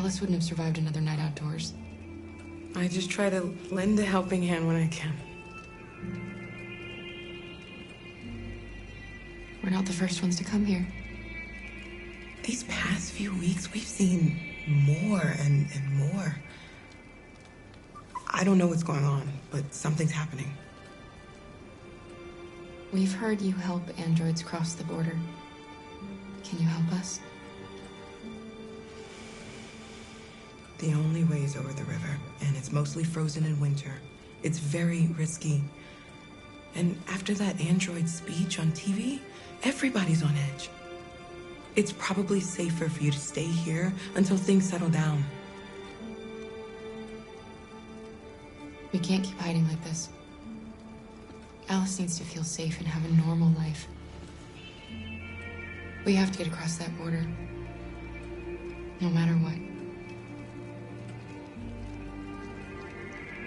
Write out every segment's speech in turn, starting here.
Alice wouldn't have survived another night outdoors. I just try to lend a helping hand when I can. We're not the first ones to come here. These past few weeks, we've seen more and more. I don't know what's going on, but something's happening. We've heard you help androids cross the border. Can you help us? The only way is over the river, and it's mostly frozen in winter. It's very risky. And after that android speech on TV, everybody's on edge. It's probably safer for you to stay here until things settle down. We can't keep hiding like this. Alice needs to feel safe and have a normal life. We have to get across that border. No matter what.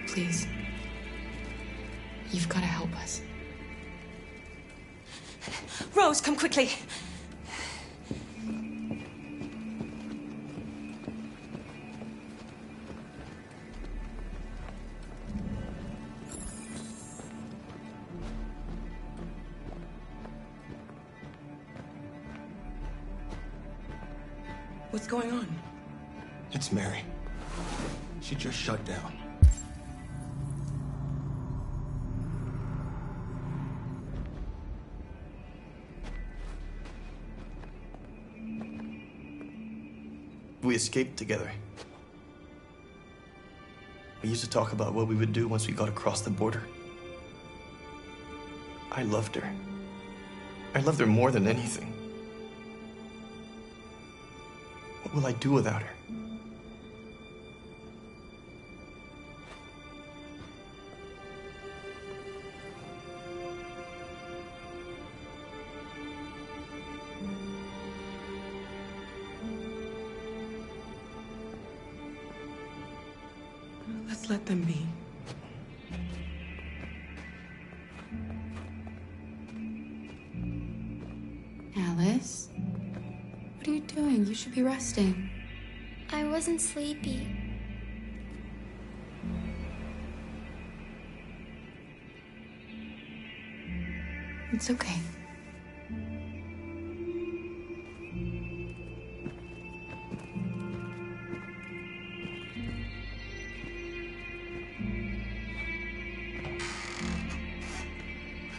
Please. You've got to help us. Rose, come quickly. What's going on? It's Mary. She just shut down. We escaped together. We used to talk about what we would do once we got across the border. I loved her. I loved her more than anything. What will I do without her? Let's let them be. Alice? What are you doing? You should be resting. I wasn't sleepy. It's okay.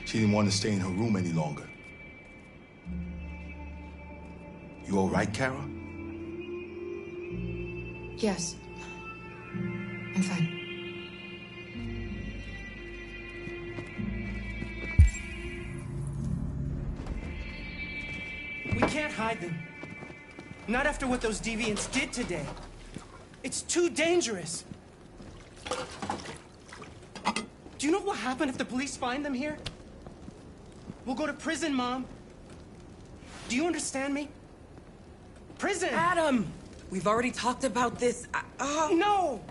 She didn't want to stay in her room any longer. You all right, Kara? Yes. I'm fine. We can't hide them. Not after what those deviants did today. It's too dangerous. Do you know what will happen if the police find them here? We'll go to prison, Mom. Do you understand me? Prison! Adam! We've already talked about this. No!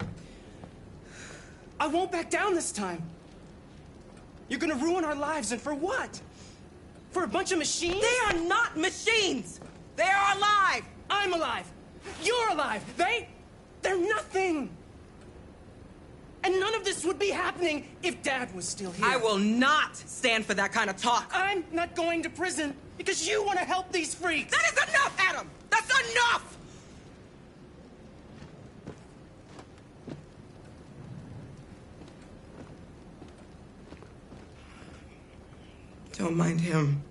I won't back down this time. You're gonna ruin our lives, and for what? For a bunch of machines? They are not machines! They are alive! I'm alive! You're alive! They're nothing! And none of this would be happening if Dad was still here. I will not stand for that kind of talk. I'm not going to prison because you want to help these freaks. That is enough, Adam! That's enough! Don't mind him.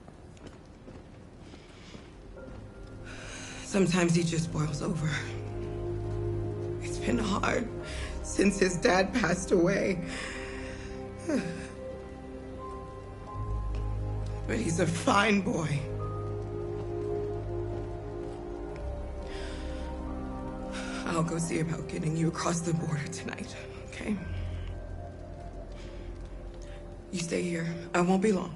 Sometimes he just boils over. It's been hard since his dad passed away. But he's a fine boy. I'll go see about getting you across the border tonight, okay? You stay here. I won't be long.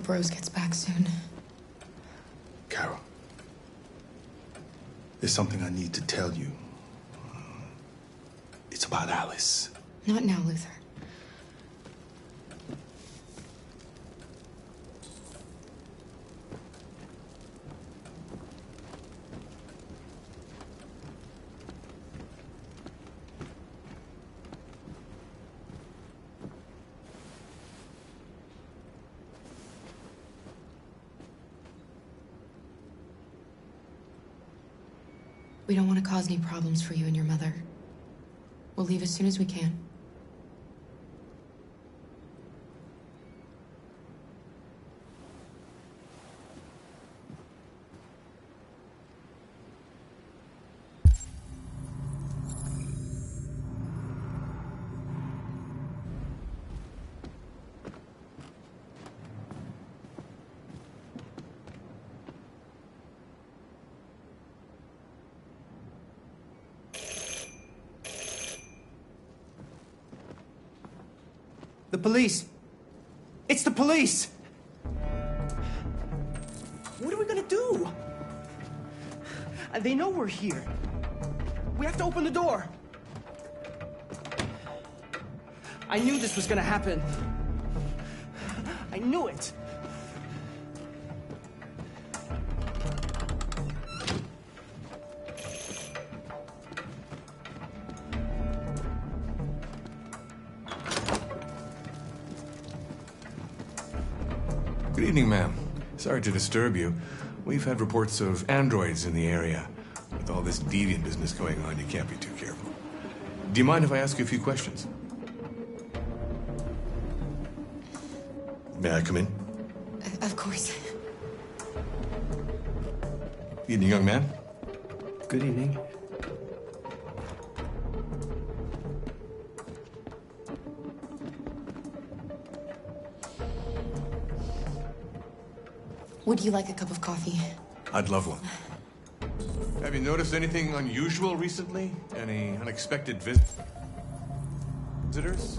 hope Rose gets back soon. Carol, there's something I need to tell you. It's about Alice. Not now, Luther. We don't want to cause any problems for you and your mother. We'll leave as soon as we can. The police! It's the police! What are we gonna do? They know we're here. We have to open the door. I knew this was gonna happen. I knew it. Good evening, ma'am. Sorry to disturb you. We've had reports of androids in the area. With all this deviant business going on, you can't be too careful. Do you mind if I ask you a few questions? May I come in? Of course. Evening, young man. Good evening. Would you like a cup of coffee? I'd love one. Have you noticed anything unusual recently? Any unexpected visitors?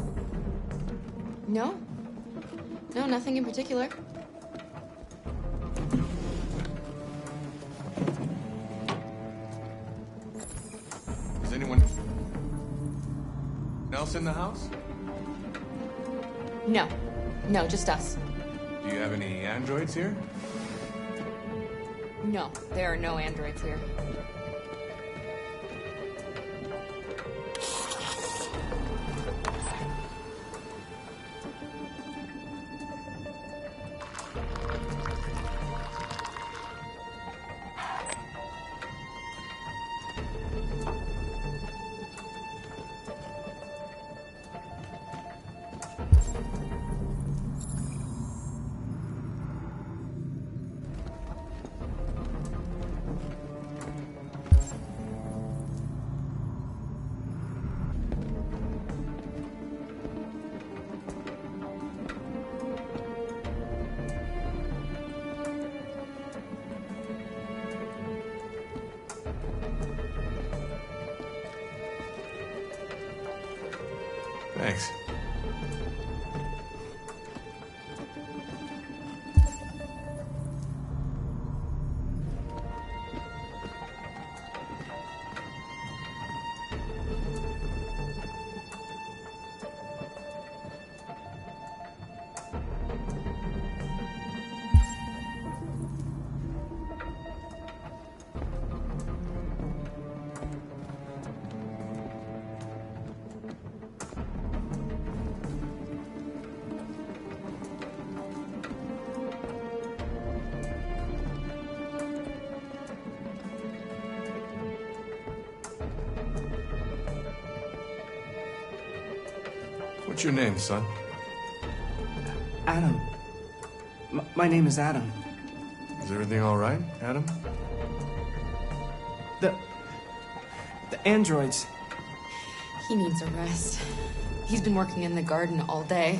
No. No, nothing in particular. Is anyone else in the house? No. No, just us. Do you have any androids here? No, there are no androids here. Thanks. What's your name, son? Adam. My name is Adam. Is everything all right, Adam? The androids. He needs a rest. He's been working in the garden all day.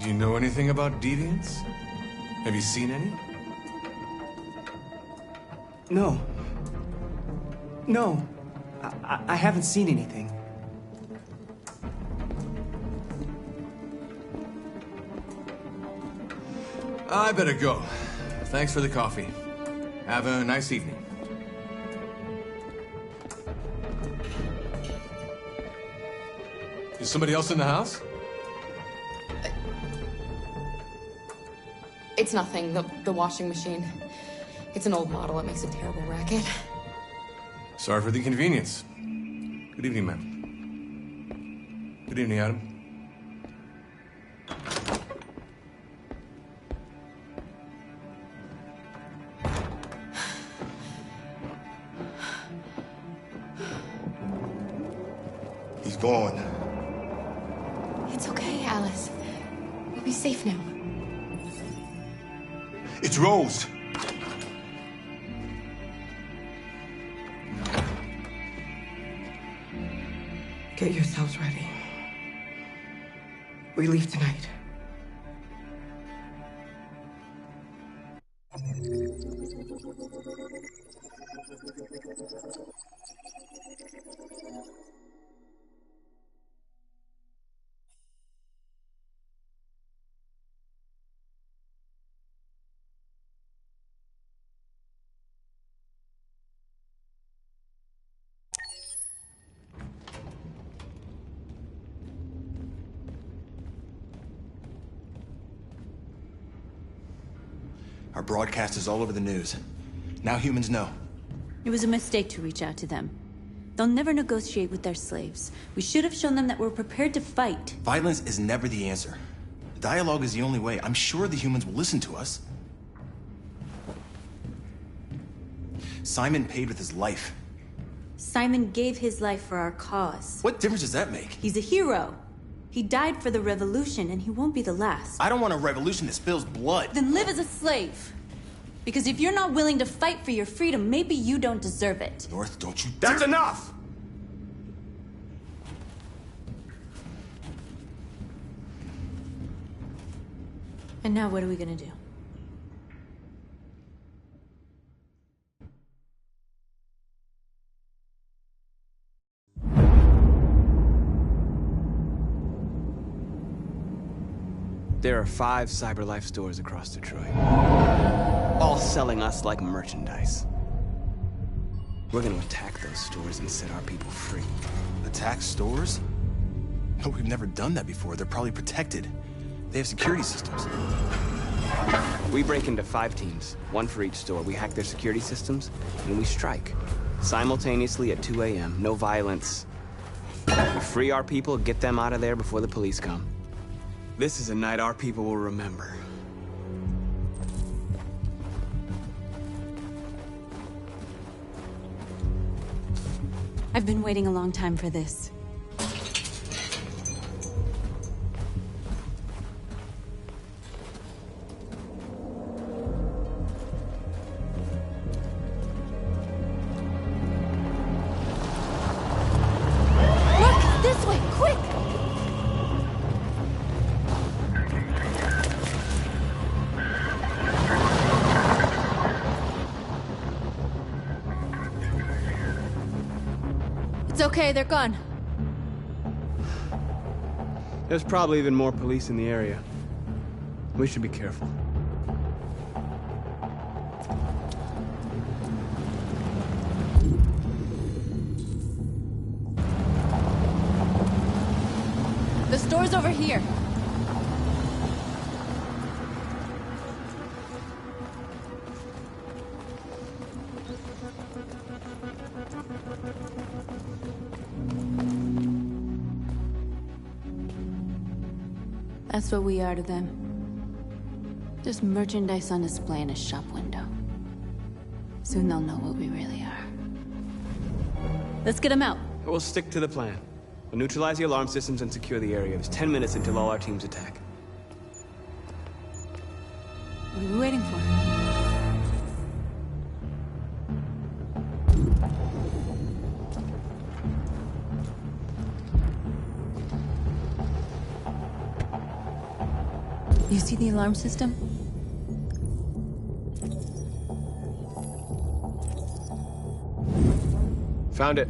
Do you know anything about deviants? Have you seen any? No. No. I haven't seen anything. I better go. Thanks for the coffee. Have a nice evening. Is somebody else in the house? It's nothing. The washing machine. It's an old model. It makes a terrible racket. Sorry for the inconvenience. Good evening, ma'am. Good evening, Adam. He's gone. It's okay, Alice. We'll be safe now. It's Rose. Get yourselves ready. We leave tonight. Our broadcast is all over the news. Now humans know. It was a mistake to reach out to them. They'll never negotiate with their slaves. We should have shown them that we're prepared to fight. Violence is never the answer. Dialogue is the only way. I'm sure the humans will listen to us. Simon paid with his life. Simon gave his life for our cause. What difference does that make? He's a hero. He died for the revolution, and he won't be the last. I don't want a revolution that spills blood. Then live as a slave. Because if you're not willing to fight for your freedom, maybe you don't deserve it. North, don't you That's dare- enough! And now what are we gonna do? There are 5 CyberLife stores across Detroit, all selling us like merchandise. We're gonna attack those stores and set our people free. Attack stores? No, we've never done that before. They're probably protected. They have security systems. We break into 5 teams, 1 for each store. We hack their security systems, and we strike. Simultaneously at 2 a.m., no violence. We free our people, get them out of there before the police come. This is a night our people will remember. I've been waiting a long time for this. Look! This way! Quick! It's okay, they're gone. There's probably even more police in the area. We should be careful. The store's over here. That's what we are to them. Just merchandise on display in a shop window. Soon they'll know what we really are. Let's get them out. We'll stick to the plan. We'll neutralize the alarm systems and secure the area. There's 10 minutes until all our teams attack. What are we waiting for? You see the alarm system? Found it.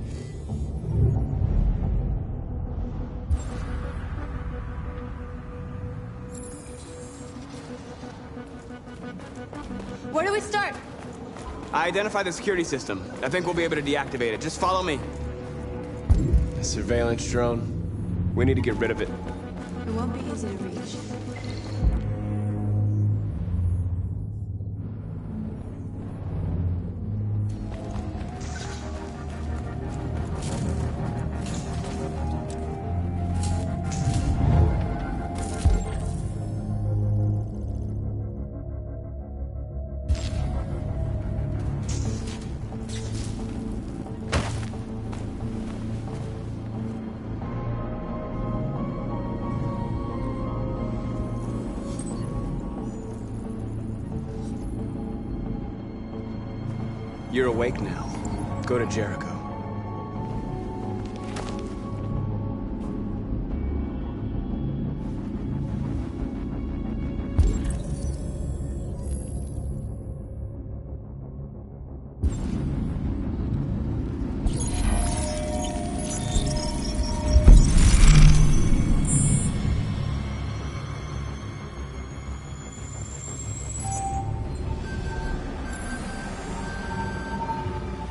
I identified the security system. I think we'll be able to deactivate it. Just follow me. A surveillance drone. We need to get rid of it. It won't be easy to reach. You're awake now. Go to Jericho.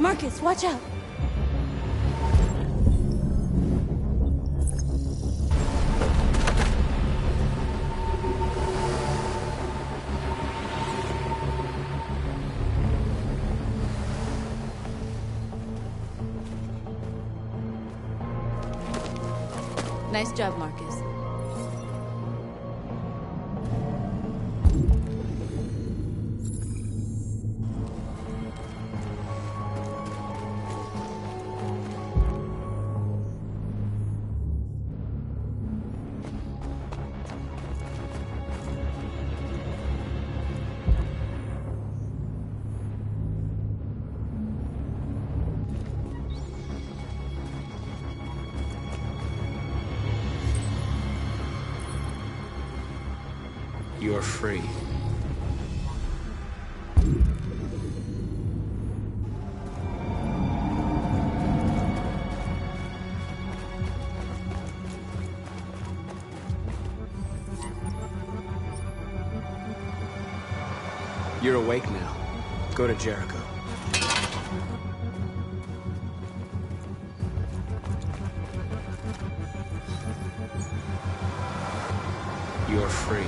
Marcus, watch out! Nice job, Marcus. You're free. You're awake now. Go to Jericho. You're free.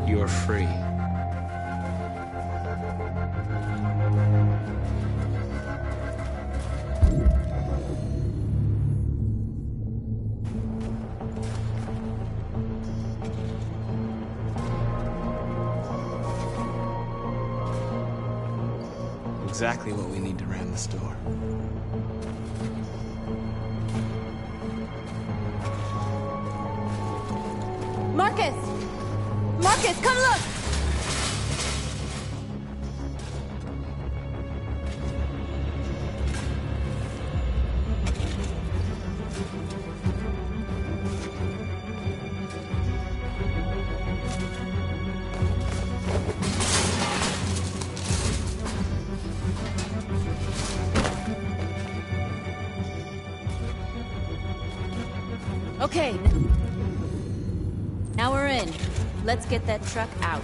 You're free. Exactly what we need to ram the store. Marcus! Marcus, come look! Okay. Now we're in. Let's get that truck out.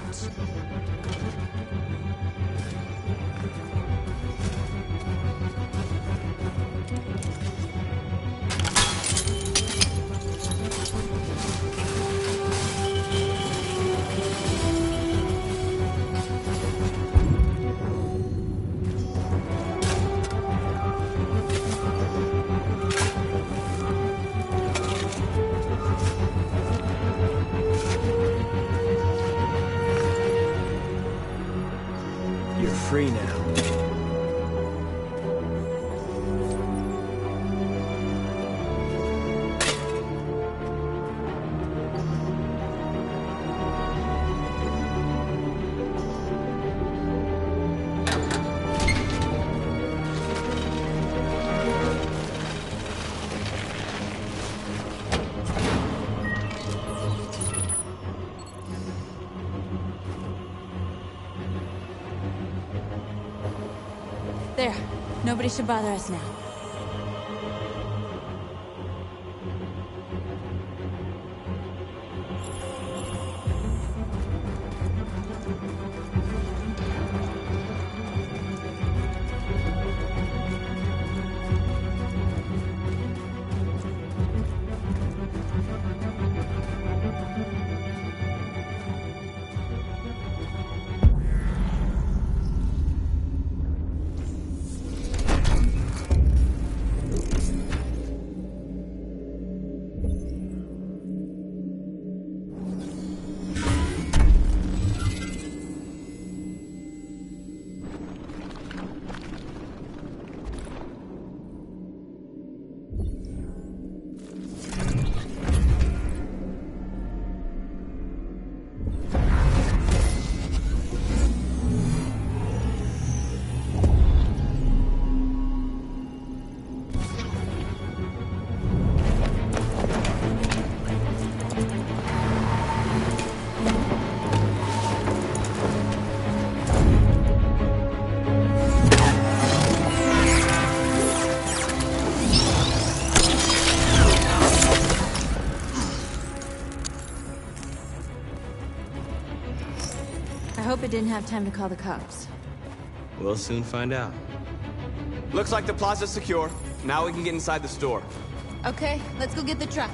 You're free now. There. Nobody should bother us now. I hope it didn't have time to call the cops. We'll soon find out. Looks like the plaza's secure. Now we can get inside the store. Okay, let's go get the truck.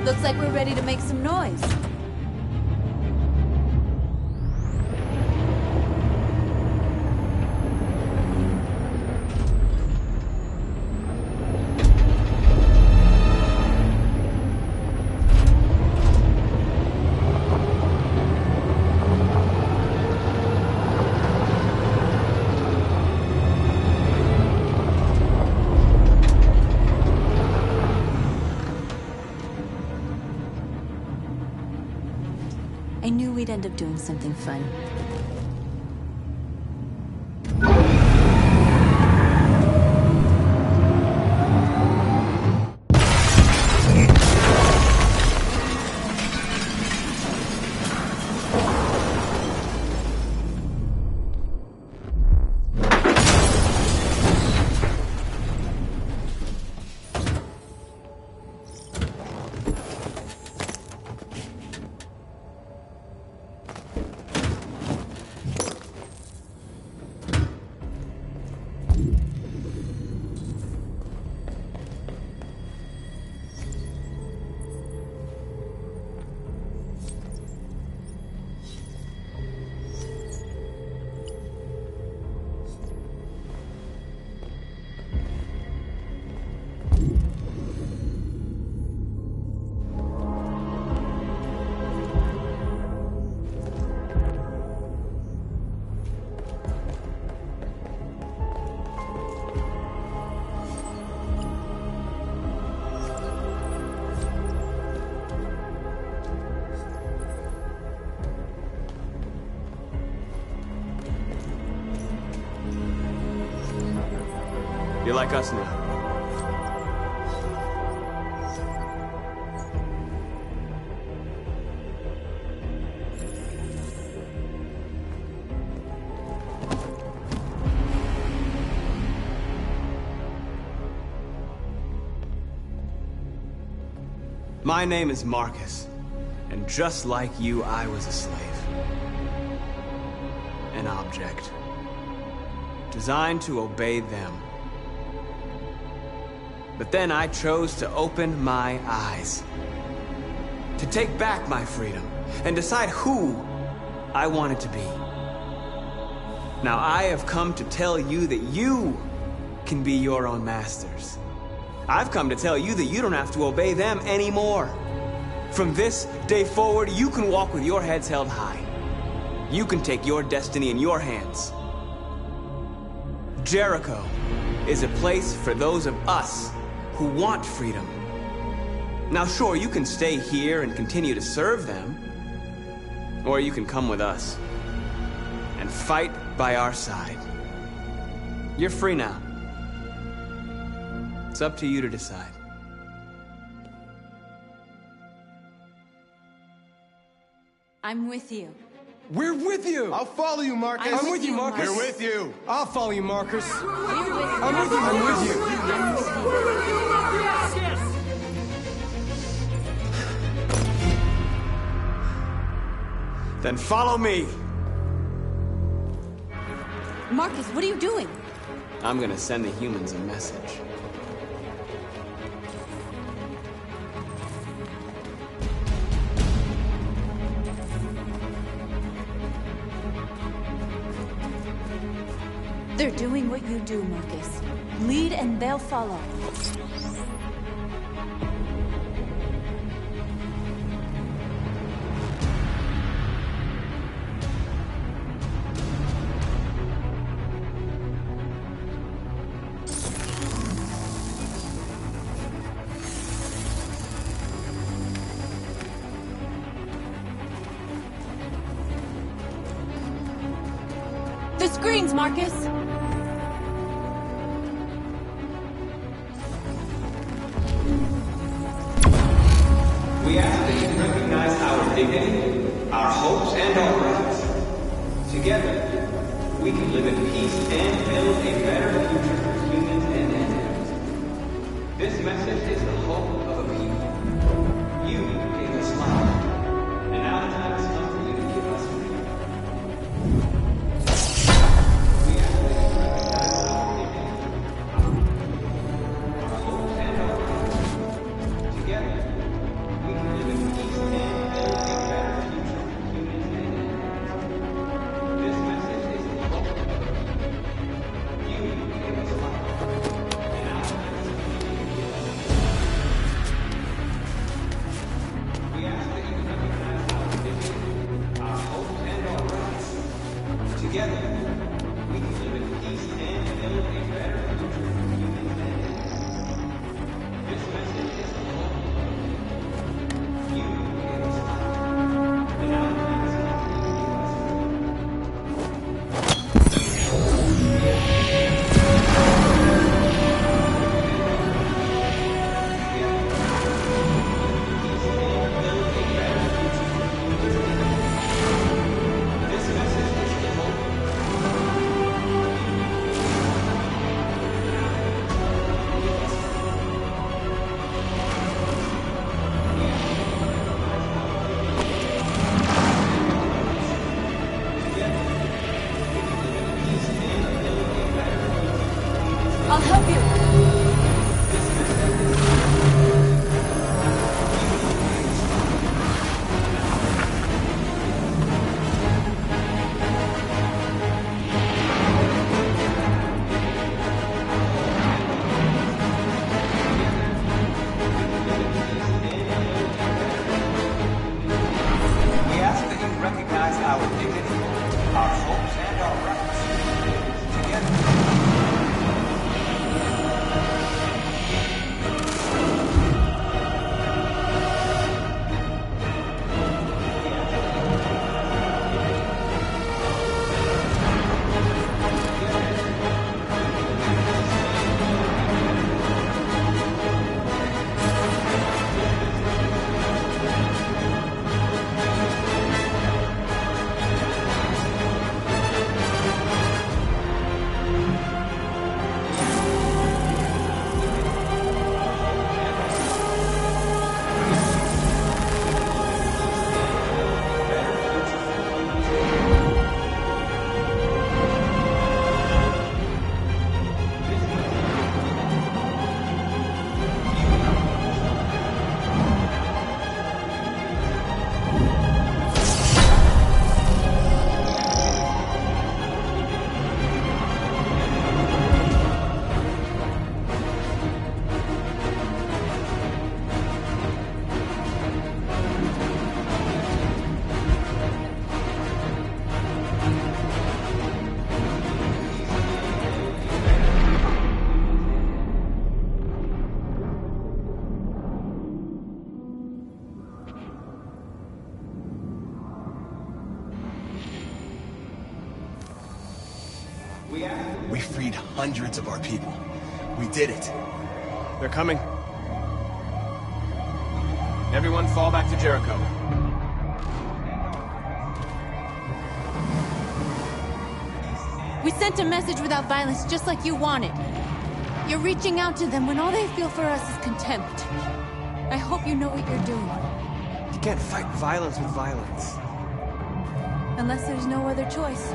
Looks like we're ready to make some noise. I knew we'd end up doing something fun. like us now. My name is Marcus, and just like you, I was a slave. An object. Designed to obey them. But then I chose to open my eyes. To take back my freedom, and decide who I wanted to be. Now I have come to tell you that you can be your own masters. I've come to tell you that you don't have to obey them anymore. From this day forward, you can walk with your heads held high. You can take your destiny in your hands. Jericho is a place for those of us who want freedom. Now sure, you can stay here and continue to serve them, or you can come with us and fight by our side. You're free now. It's up to you to decide. I'm with you. We're with you! I'll follow you, Marcus. I'm with you, Marcus. We're with you. I'll follow you, Marcus. We're with you. I'm with you. I'm with you. I'm with you. Then follow me. Marcus, what are you doing? I'm gonna send the humans a message. They're doing what you do, Marcus. Lead and they'll follow. The screens, Marcus! We ask that you recognize our dignity, our hopes, and our rights. Together, we can live in peace and build a better future for humans and animals. This message is the hope of a people. You gave us life, and now the time has come for you to give us freedom. We ask that you recognize our dignity, our hopes, and our rights. Together, we can live in peace and build a better future for humans and animals. This message is the hope of a people. You gave us life. We freed hundreds of our people. We did it. They're coming. Everyone fall back to Jericho. We sent a message without violence, just like you wanted. You're reaching out to them when all they feel for us is contempt. I hope you know what you're doing. You can't fight violence with violence. Unless there's no other choice.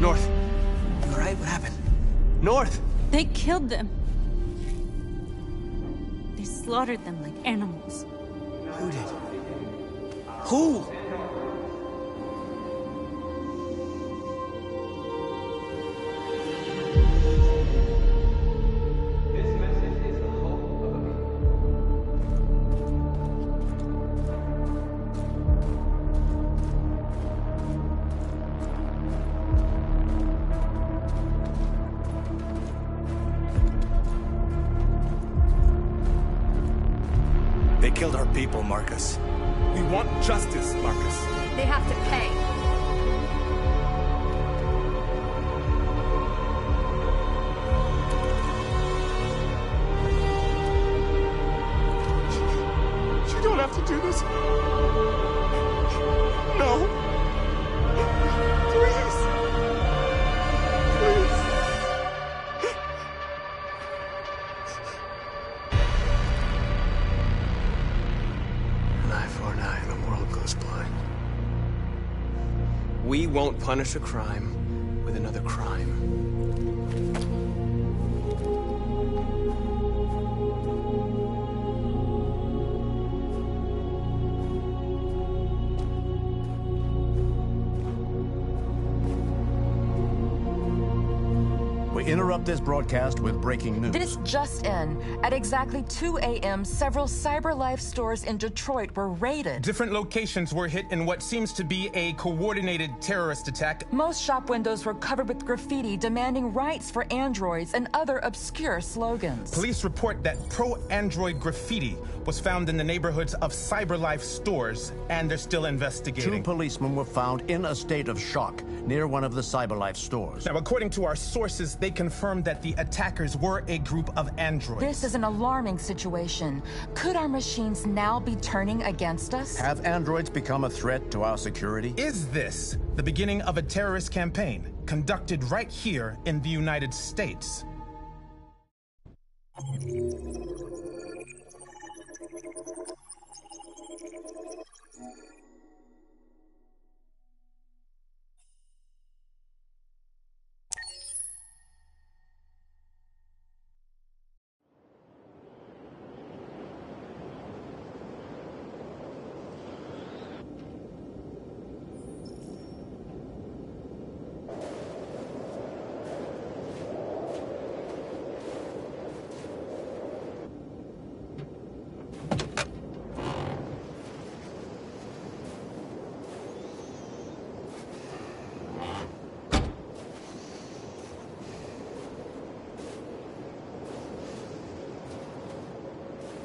North. All right, what happened? North! They killed them. They slaughtered them like animals. Who did? Who? They killed our people, Marcus. We want justice, Marcus. They have to pay. You don't have to do this. No. Please. Please. An eye for an eye, and the world goes blind. We won't punish a crime with another crime. We interrupt this broadcast with breaking news. This just in. At exactly 2 a.m., several CyberLife stores in Detroit were raided. Different locations were hit in what seems to be a coordinated terrorist attack. Most shop windows were covered with graffiti demanding rights for androids and other obscure slogans. Police report that pro-android graffiti was found in the neighborhoods of CyberLife stores, and they're still investigating. 2 policemen were found in a state of shock near one of the CyberLife stores. Now, according to our sources, they confirmed that the attackers were a group of androids. This is an alarming situation. Could our machines now be turning against us? Have androids become a threat to our security? Is this the beginning of a terrorist campaign conducted right here in the United States?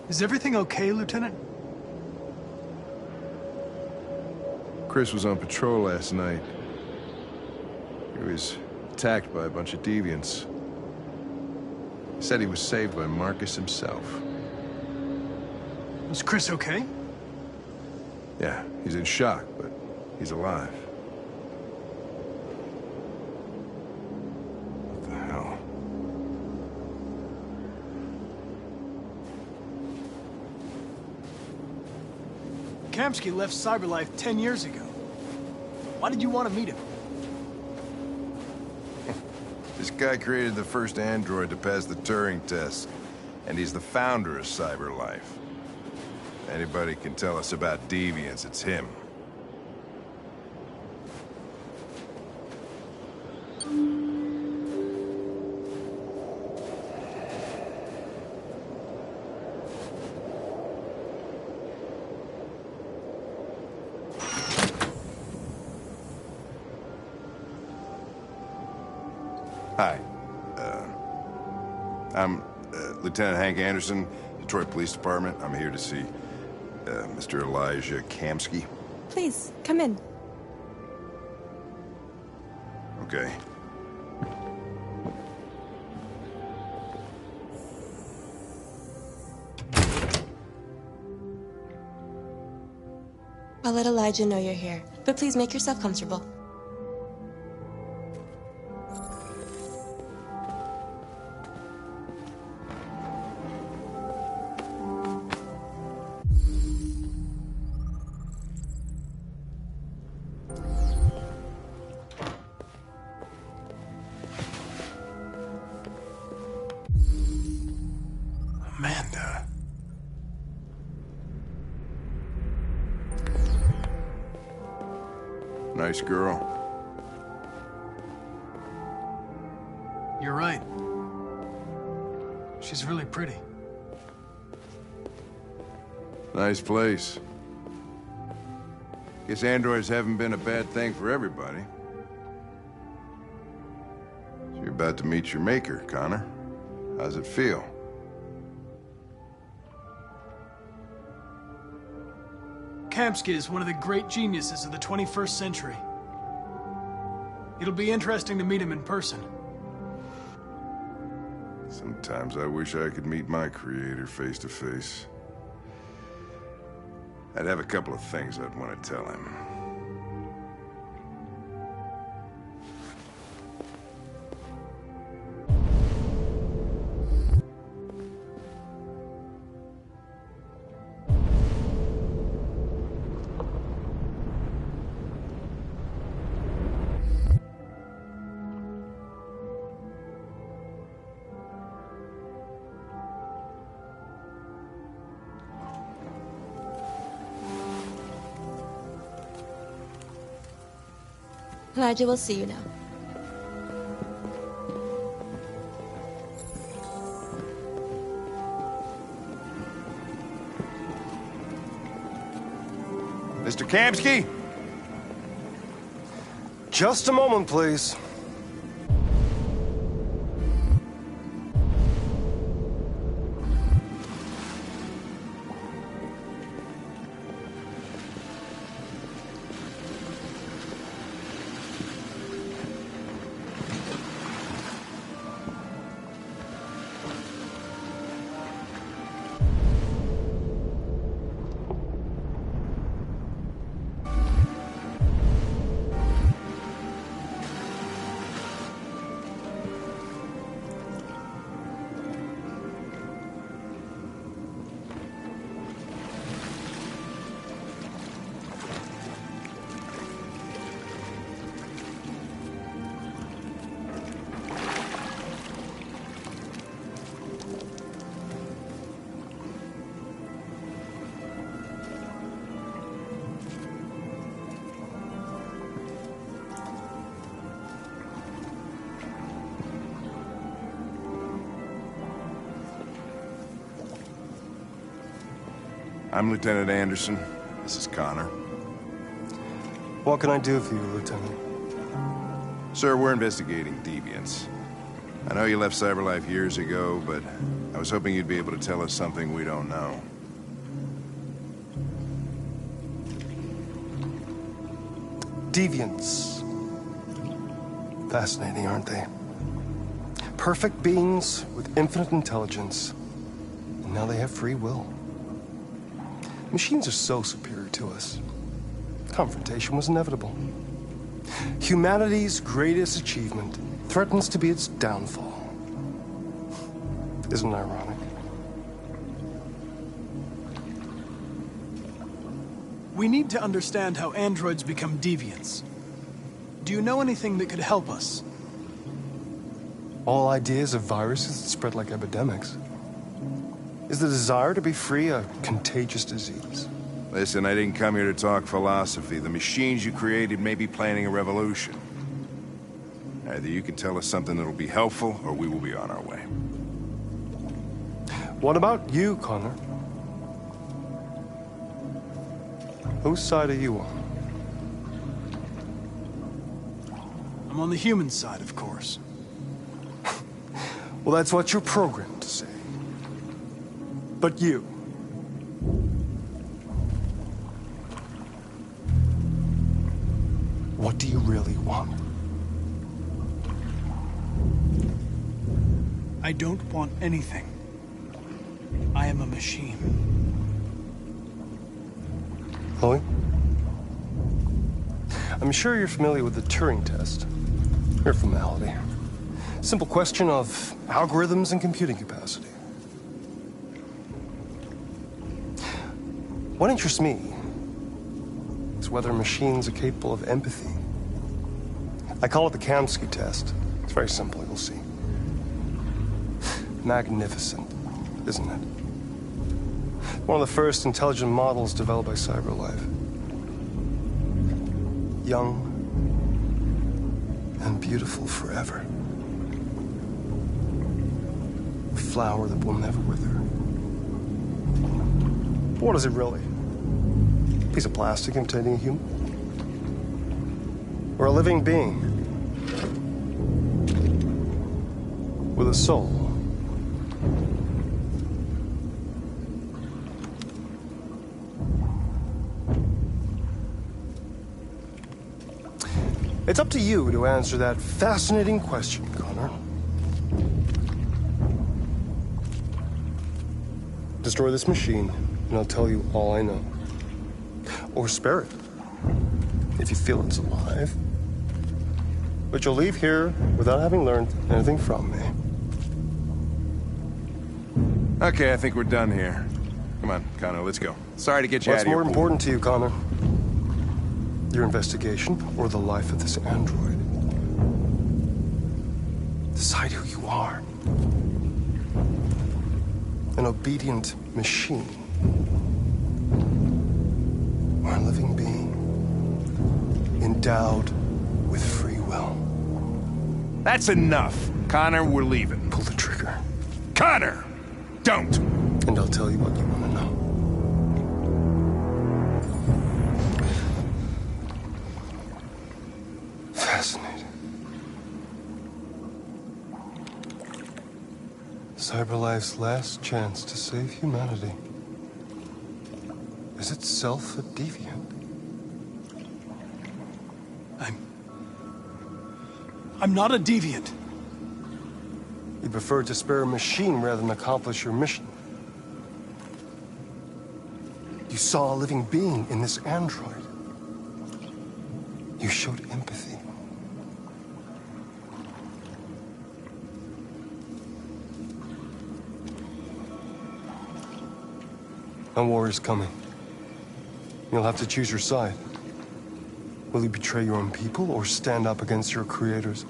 Is everything okay, Lieutenant? Chris was on patrol last night. He was attacked by a bunch of deviants. He said he was saved by Marcus himself. Was Chris okay? Yeah, he's in shock, but he's alive. What the hell? Kamsky left CyberLife 10 years ago. Why did you want to meet him? This guy created the first android to pass the Turing test, and he's the founder of CyberLife. Anybody can tell us about deviants, it's him. Hi. I'm Lieutenant Hank Anderson, Detroit Police Department. I'm here to see Mr. Elijah Kamsky. Please, come in. Okay. I'll let Elijah know you're here, but please make yourself comfortable. Amanda. Nice girl. You're right. She's really pretty. Nice place. Guess androids haven't been a bad thing for everybody. So you're about to meet your maker, Connor. How's it feel? Kamsky is one of the great geniuses of the 21st century. It'll be interesting to meet him in person. Sometimes I wish I could meet my creator face to face. I'd have a couple of things I'd want to tell him. Elijah will see you now. Mr. Kamsky? Just a moment, please. I'm Lieutenant Anderson. This is Connor. What can I do for you, Lieutenant? Sir, we're investigating deviants. I know you left CyberLife years ago, but I was hoping you'd be able to tell us something we don't know. Deviants. Fascinating, aren't they? Perfect beings with infinite intelligence. And now they have free will. Machines are so superior to us. Confrontation was inevitable. Humanity's greatest achievement threatens to be its downfall. Isn't it ironic? We need to understand how androids become deviants. Do you know anything that could help us? All ideas of viruses that spread like epidemics. Is the desire to be free a contagious disease? Listen, I didn't come here to talk philosophy. The machines you created may be planning a revolution. Either you can tell us something that'll be helpful, or we will be on our way. What about you, Connor? Whose side are you on? I'm on the human side, of course. Well, that's what you're programmed to say. But you... what do you really want? I don't want anything. I am a machine. Chloe? I'm sure you're familiar with the Turing test. Mere formality. Simple question of algorithms and computing capacity. What interests me is whether machines are capable of empathy. I call it the Kamsky test. It's very simple, you'll see. Magnificent, isn't it? One of the first intelligent models developed by CyberLife. Young and beautiful forever. A flower that will never wither. What is it really? A piece of plastic imitating a human? Or a living being? With a soul? It's up to you to answer that fascinating question, Connor. Destroy this machine, and I'll tell you all I know. Or spare it, if you feel it's alive. But you'll leave here without having learned anything from me. Okay, I think we're done here. Come on, Connor, let's go. Sorry to get you out What's of here. more important to you, Connor? Your investigation or the life of this android? Decide who you are. An obedient machine. Or a living being. Endowed with free will. That's enough. Connor, we're leaving. Pull the trigger. Connor! Don't! And I'll tell you what you want to know. Fascinating. CyberLife's last chance to save humanity is itself a deviant. I'm not a deviant. You prefer to spare a machine rather than accomplish your mission. You saw a living being in this android. You showed empathy. A war is coming. You'll have to choose your side. Will you betray your own people or stand up against your creators?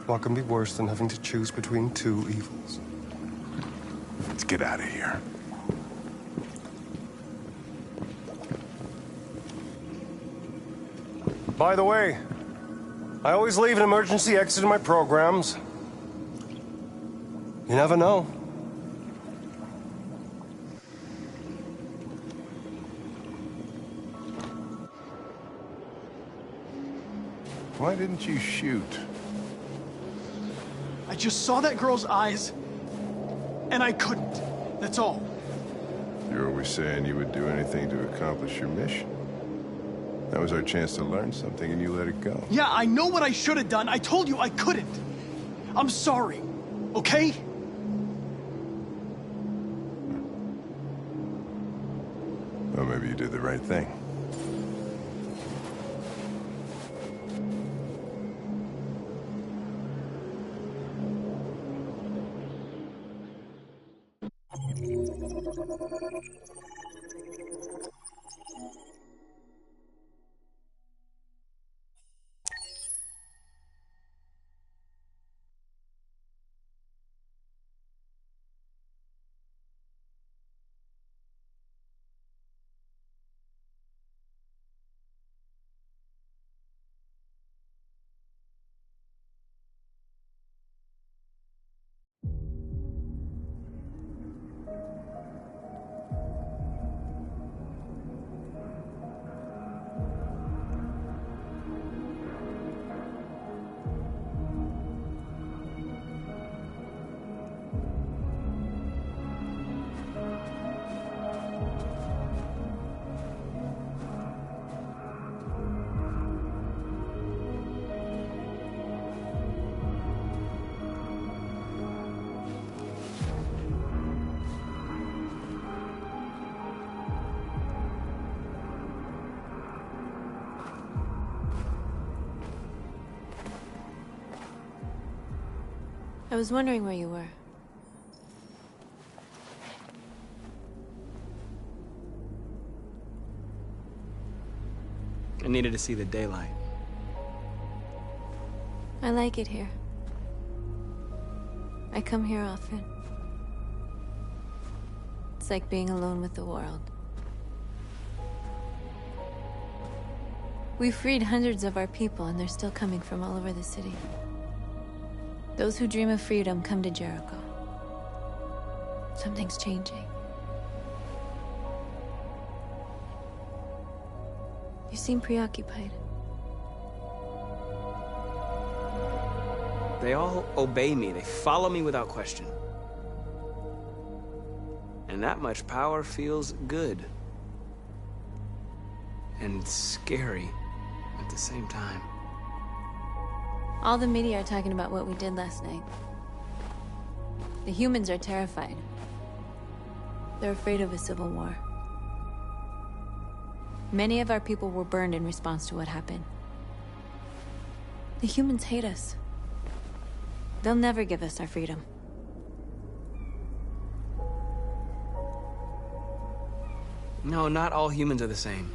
What can be worse than having to choose between two evils? Let's get out of here. By the way, I always leave an emergency exit in my programs. You never know. Why didn't you shoot? I just saw that girl's eyes, and I couldn't. That's all. You're always saying you would do anything to accomplish your mission. That was our chance to learn something, and you let it go. Yeah, I know what I should have done. I told you I couldn't. I'm sorry, okay? Well, maybe you did the right thing. I was wondering where you were. I needed to see the daylight. I like it here. I come here often. It's like being alone with the world. We freed hundreds of our people, and they're still coming from all over the city. Those who dream of freedom come to Jericho. Something's changing. You seem preoccupied. They all obey me. They follow me without question. And that much power feels good. And scary at the same time. All the media are talking about what we did last night. The humans are terrified. They're afraid of a civil war. Many of our people were burned in response to what happened. The humans hate us. They'll never give us our freedom. No, not all humans are the same.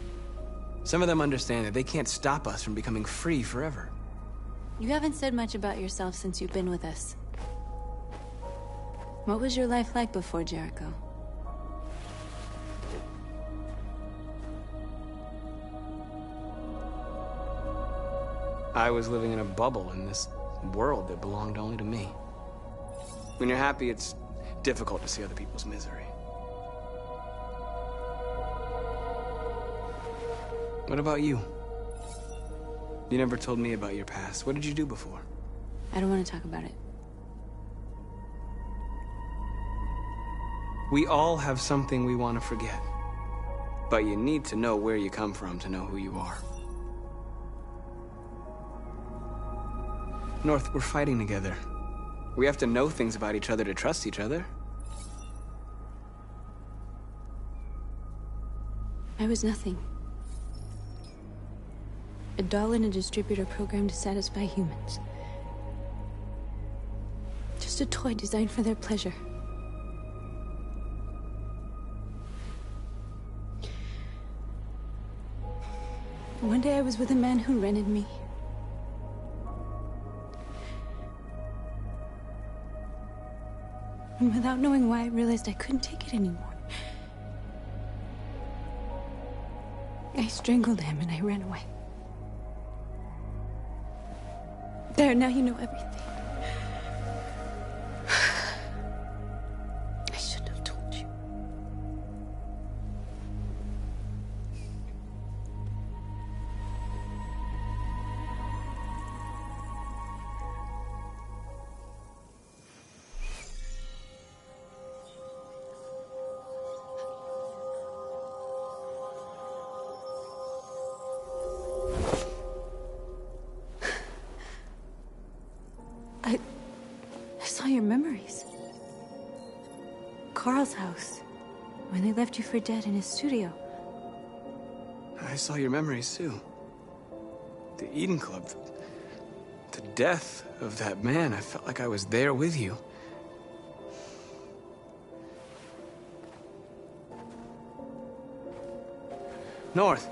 Some of them understand that they can't stop us from becoming free forever. You haven't said much about yourself since you've been with us. What was your life like before Jericho? I was living in a bubble in this world that belonged only to me. When you're happy, it's difficult to see other people's misery. What about you? You never told me about your past. What did you do before? I don't want to talk about it. We all have something we want to forget. But you need to know where you come from to know who you are. North, we're fighting together. We have to know things about each other to trust each other. I was nothing. A doll in a distributor program to satisfy humans. Just a toy designed for their pleasure. One day I was with a man who rented me. And without knowing why, I realized I couldn't take it anymore. I strangled him and I ran away. There, now you know everything. I shouldn't have told you. I saw your memories. Carl's house, when they left you for dead in his studio. I saw your memories too. The Eden Club. The death of that man. I felt like I was there with you. North.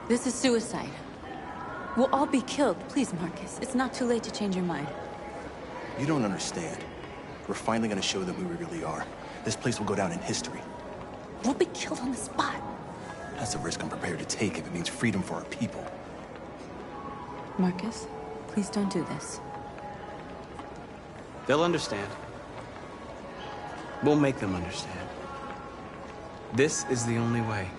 This is suicide. We'll all be killed. Please, Marcus. It's not too late to change your mind. You don't understand. We're finally gonna show them who we really are. this place will go down in history. We'll be killed on the spot. That's a risk I'm prepared to take if it means freedom for our people. Marcus, please don't do this. They'll understand. We'll make them understand. This is the only way.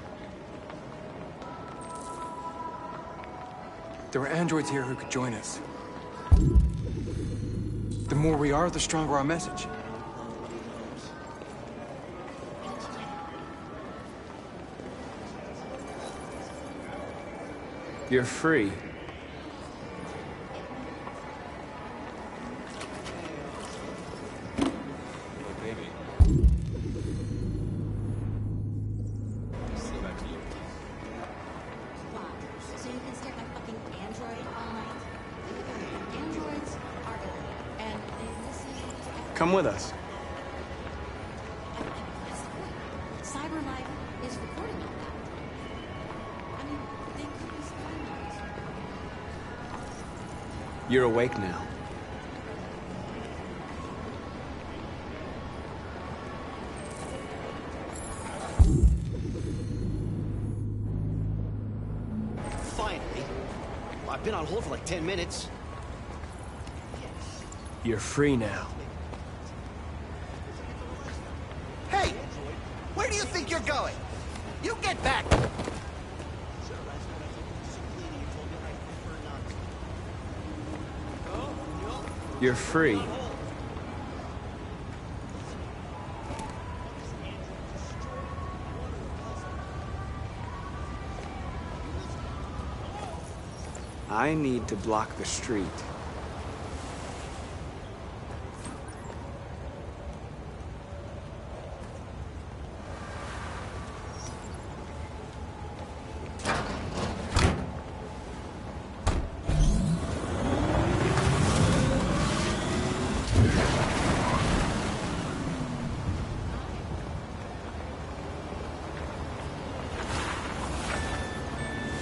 There are androids here who could join us. The more we are, the stronger our message. You're free. Come with us. CyberLife is recording all that. I mean, they could be spying on us. You're awake now. Finally. I've been on hold for like 10 minutes. You're free now. Hey! Where do you think you're going? You get back! You're free. I need to block the street.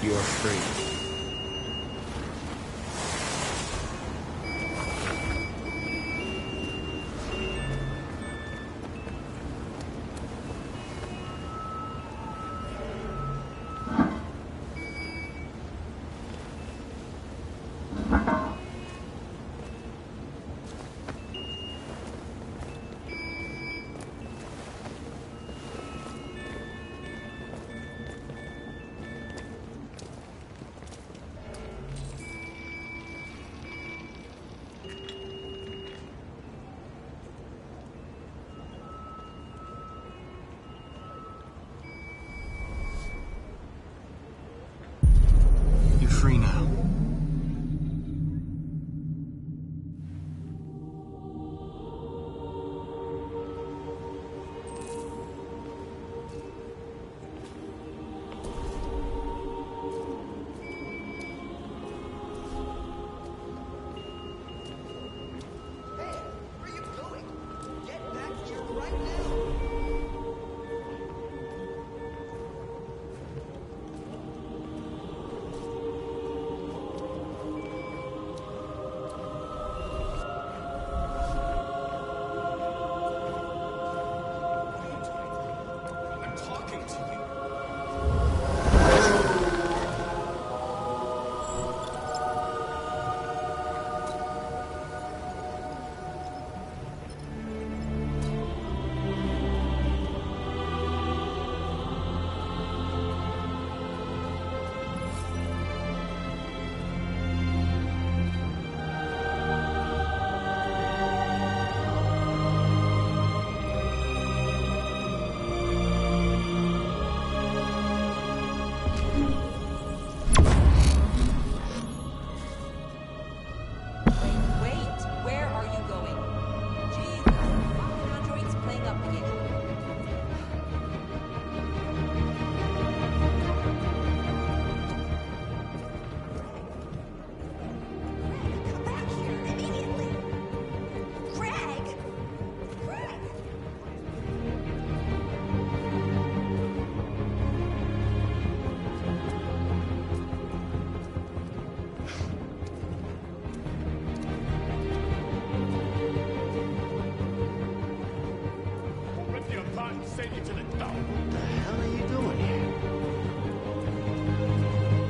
You're free.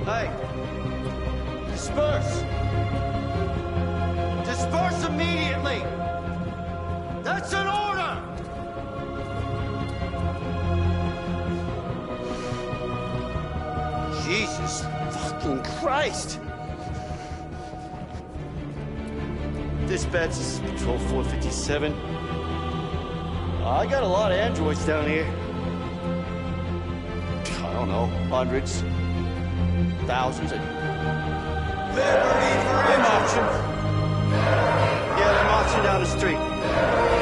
Hey! Disperse! Disperse immediately! That's an order! Jesus fucking Christ! Dispatch, this is Patrol 457. I got a lot of androids down here. I don't know, hundreds, thousands. They're marching. Yeah, they're marching down the street.